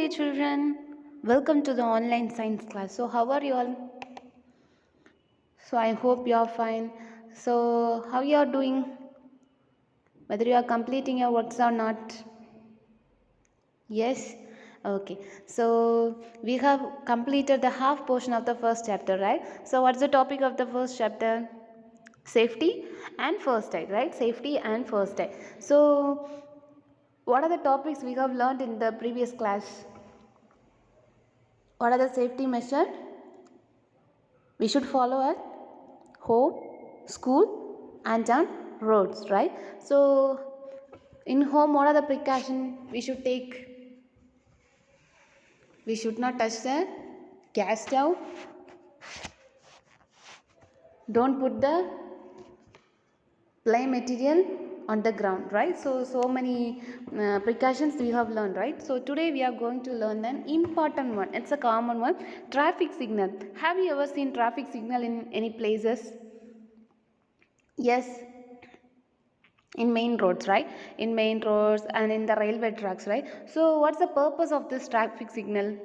dear children. Welcome to the online science class. So, how are you all? So, I hope you are fine. So, how you are doing? Whether you are completing your works or not? Yes. Okay. So, we have completed the half portion of the first chapter, right? So, what's the topic of the first chapter? Safety and first aid, right? Safety and first aid. So, what are the topics we have learned in the previous class? What are the safety measures we should follow at home, school, and on roads, right? So in home, what are the precautions we should take? We should not touch the gas stove. Don't put the play material on the ground, right? So many precautions we have learned, right? So today we are going to learn an important one. It's a common one. Traffic signal. Have you ever seen traffic signal in any places? Yes, in main roads, right? In main roads and in the railway tracks, right? So what's the purpose of this traffic signal?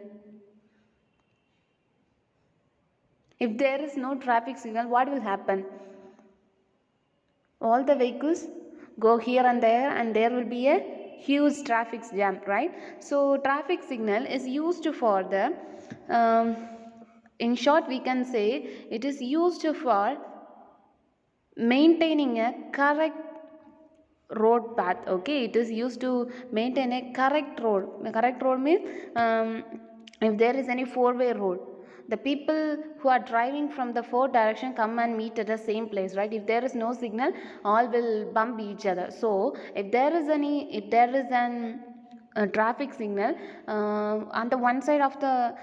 If there is no traffic signal, what will happen? All the vehicles go here and there will be a huge traffic jam, right? So traffic signal is used for the um, in short we can say it is used for maintaining a correct road path. Okay, it is used to maintain a correct road. A correct road means if there is any four-way road, the people who are driving from the four direction come and meet at the same place, right? If there is no signal, all will bump each other. So if there is an traffic signal on the one side of the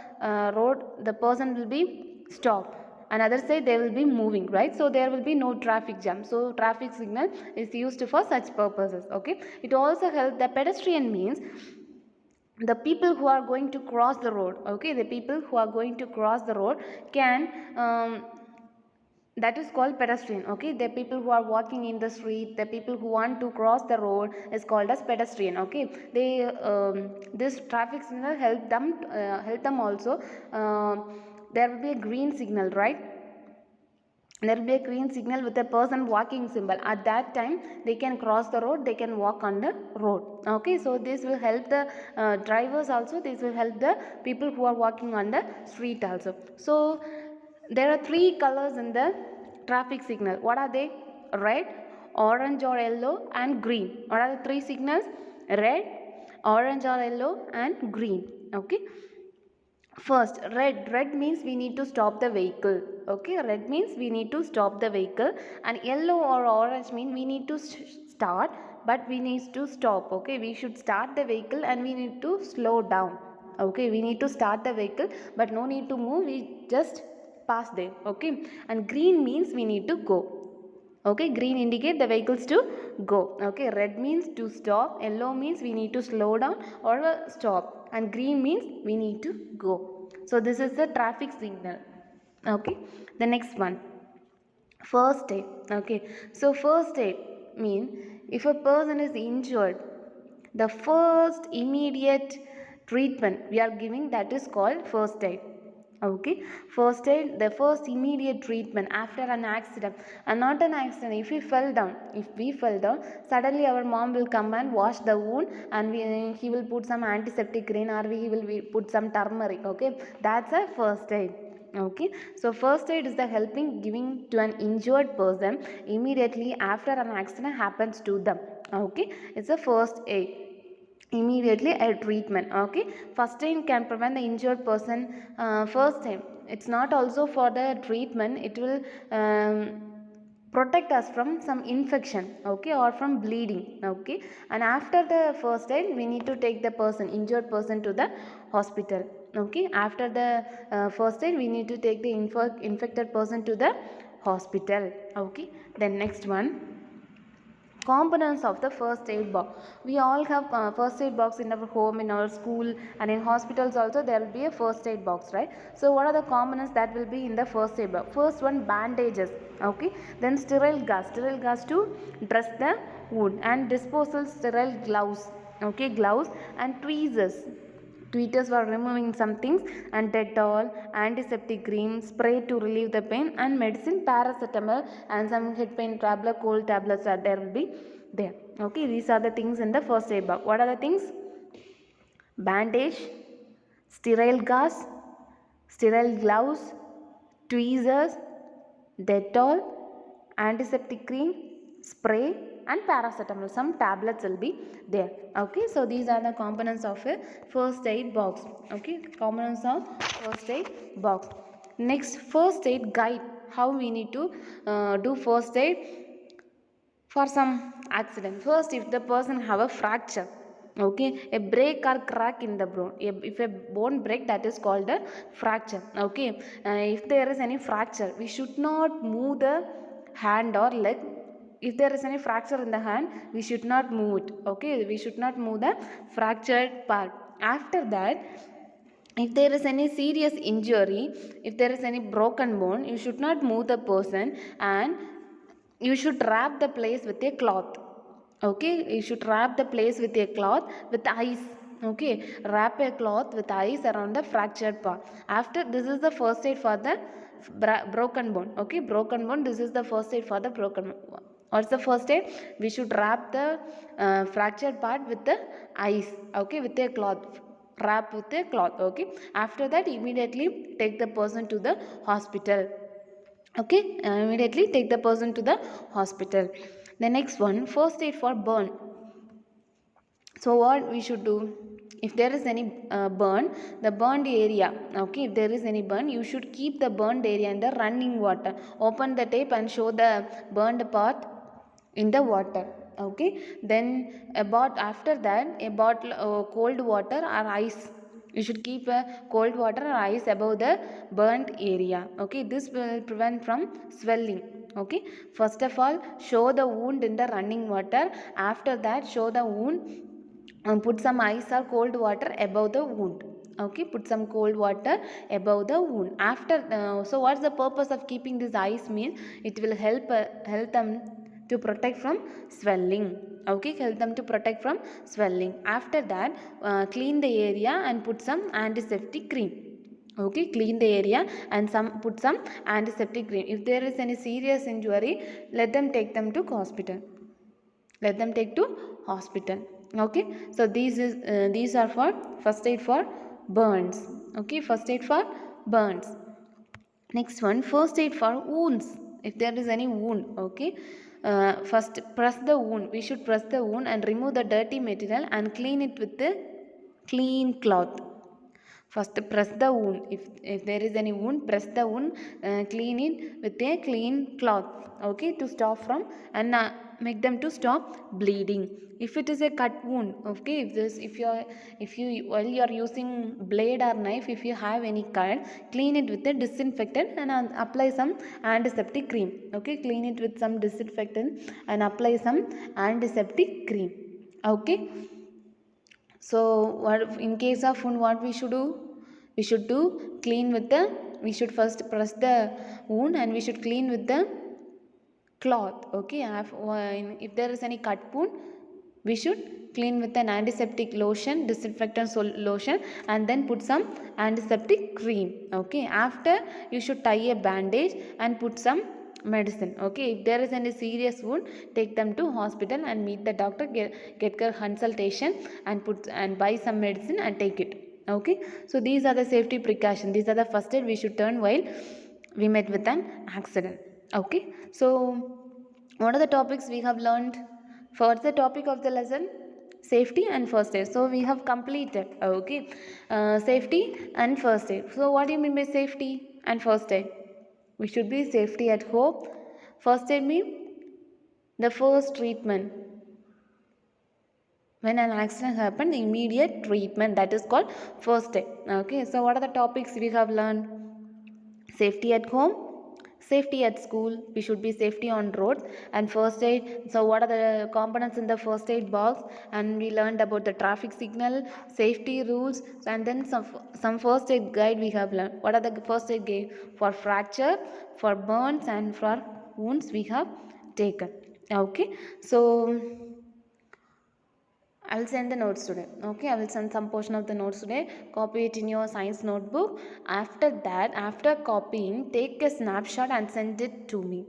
road, the person will be stopped, another side they will be moving, right? So there will be no traffic jam. So traffic signal is used for such purposes. Okay, it also helps the pedestrian means the people who are going to cross the road. Okay, the people who are going to cross the road can that is called pedestrian. Okay, the people who are walking in the street, the people who want to cross the road is called as pedestrian. Okay, they this traffic signal help them also. There will be a green signal, right? There will be a green signal with a person walking symbol. At that time they can cross the road, they can walk on the road. Okay, so this will help the drivers also, this will help the people who are walking on the street also. So there are three colors in the traffic signal. What are they? Red, orange or yellow and green. What are the three signals? Red, orange or yellow and green. Okay, first, red means we need to stop the vehicle. Okay, red means we need to stop the vehicle, and yellow or orange mean we need to start, but we need to stop. Okay, we should start the vehicle and we need to slow down. Okay, we need to start the vehicle but no need to move, we just pass there. Okay, and green means we need to go. Okay, green indicate the vehicles to go. Okay, red means to stop, yellow means we need to slow down or stop, and green means we need to go. So this is the traffic signal. Okay, the next one, first aid. Okay, so first aid mean if a person is injured, the first immediate treatment we are giving, that is called first aid. Okay, first aid, the first immediate treatment after an accident. And not an accident, if we fell down, suddenly our mom will come and wash the wound, and he will put some antiseptic cream, or he will put some turmeric. Okay, that's a first aid. Okay, so first aid is the helping giving to an injured person immediately after an accident happens to them. Okay, it's a first aid, immediately a treatment. Okay, first aid can prevent the injured person. First time it's not also for the treatment, it will protect us from some infection. Okay, or from bleeding. Okay, and after the first aid we need to take the person, injured person, to the hospital. Okay, after the first aid we need to take the infected person to the hospital. Okay, then next one, components of the first aid box. We all have first aid box in our home, in our school, and in hospitals also there will be a first aid box, right? So what are the components that will be in the first aid box? First one, bandages. Okay, then sterile gas to dress the wound, and disposable sterile gloves. Okay, gloves and tweezers Tweeters were removing some things, and Dettol, antiseptic cream, spray to relieve the pain, and medicine, paracetamol, and some head pain tablet, cold tablets are there will be there. Okay, these are the things in the first aid box. What are the things? Bandage, sterile gauze, sterile gloves, tweezers, Dettol, antiseptic cream, spray, and paracetamol. Some tablets will be there. Okay, so these are the components of a first aid box. Okay, components of first aid box. Next, first aid guide. How we need to do first aid for some accident. First, if the person have a fracture, okay, a break or crack in the bone, if a bone break, that is called a fracture. Okay, if there is any fracture, we should not move the hand or leg. If there is any fracture in the hand, we should not move it. Okay, we should not move the fractured part. After that, if there is any serious injury, if there is any broken bone, you should not move the person, and you should wrap the place with a cloth. Okay, you should wrap the place with a cloth with ice. Okay, wrap a cloth with ice around the fractured part. After, this is the first aid for the broken bone. Okay, broken bone, this is the first aid for the broken bone. What's the first aid? We should wrap the fractured part with the ice. Okay, with a cloth, wrap with a cloth. Okay, after that, immediately take the person to the hospital. Okay, immediately take the person to the hospital. The next one, first aid for burn. So what we should do? If there is any burn, the burned area, okay, if there is any burn, you should keep the burned area in the running water. Open the tape and show the burned part in the water. Okay, then about, after that, a bottle cold water or ice, you should keep a cold water or ice above the burnt area. Okay, this will prevent from swelling. Okay, first of all, show the wound in the running water. After that, show the wound and put some ice or cold water above the wound. Okay, put some cold water above the wound. After so what's the purpose of keeping this ice? Means it will help them to protect from swelling. Okay, help them to protect from swelling. After that, clean the area and put some antiseptic cream. Okay, clean the area and put some antiseptic cream. If there is any serious injury, let them take them to hospital. Let them take to hospital. Okay, so these are for first aid for burns. Okay, first aid for burns. Next one, first aid for wounds. If there is any wound, okay, first press the wound. We should press the wound and remove the dirty material and clean it with the clean cloth. First, press the wound. If there is any wound, press the wound, clean it with a clean cloth. Okay, to stop from, and make them to stop bleeding. If it is a cut wound, okay, if you while you are using blade or knife, if you have any cut, clean it with a disinfectant and apply some antiseptic cream. Okay, clean it with some disinfectant and apply some antiseptic cream. Okay, so what in case of wound, what we should do? We should do clean with the, we should first press the wound and we should clean with the cloth. Okay, if there is any cut wound, we should clean with an antiseptic lotion, disinfectant lotion, and then put some antiseptic cream. Okay, after, you should tie a bandage and put some medicine. Okay, if there is any serious wound, take them to hospital and meet the doctor, get a consultation and buy some medicine and take it. Okay, so these are the safety precautions. These are the first aid we should turn while we met with an accident. Okay, so what are the topics we have learned? What's the topic of the lesson? Safety and first aid. So we have completed. Okay, safety and first aid. So what do you mean by safety and first aid? We should be safety at home. First aid means the first treatment. When an accident happened, immediate treatment, that is called first aid. Okay, so what are the topics we have learned? Safety at home, safety at school, we should be safety on roads, and first aid. So what are the components in the first aid box? And we learned about the traffic signal, safety rules, and then some first aid guide we have learned. What are the first aid guide? For fracture, for burns, and for wounds we have taken. Okay, so I'll send the notes today. Okay, I will send some portion of the notes today. Copy it in your science notebook. After that, after copying, take a snapshot and send it to me.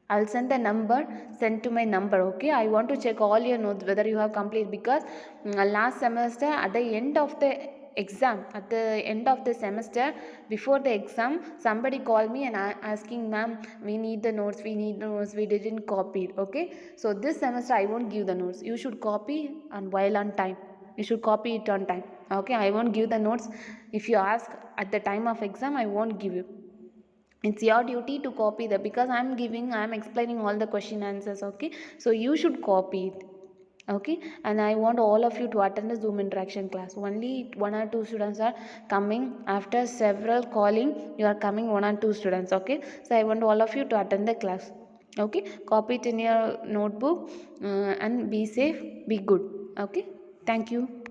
I'll send the number, send to my number. Okay, I want to check all your notes whether you have completed, because last semester at the end of the exam, at the end of the semester, before the exam, somebody called me and asking, ma'am, we need the notes, we didn't copy it. Okay, so this semester I won't give the notes. You should copy and while on time. You should copy it on time. Okay, I won't give the notes. If you ask at the time of exam, I won't give you. It's your duty to copy that, because I'm explaining all the question answers. Okay, so you should copy it. Okay, and I want all of you to attend the Zoom interaction class. Only one or two students are coming. After several calling, you are coming one or two students. Okay, so I want all of you to attend the class. Okay, copy it in your notebook, and be safe, be good. Okay, thank you.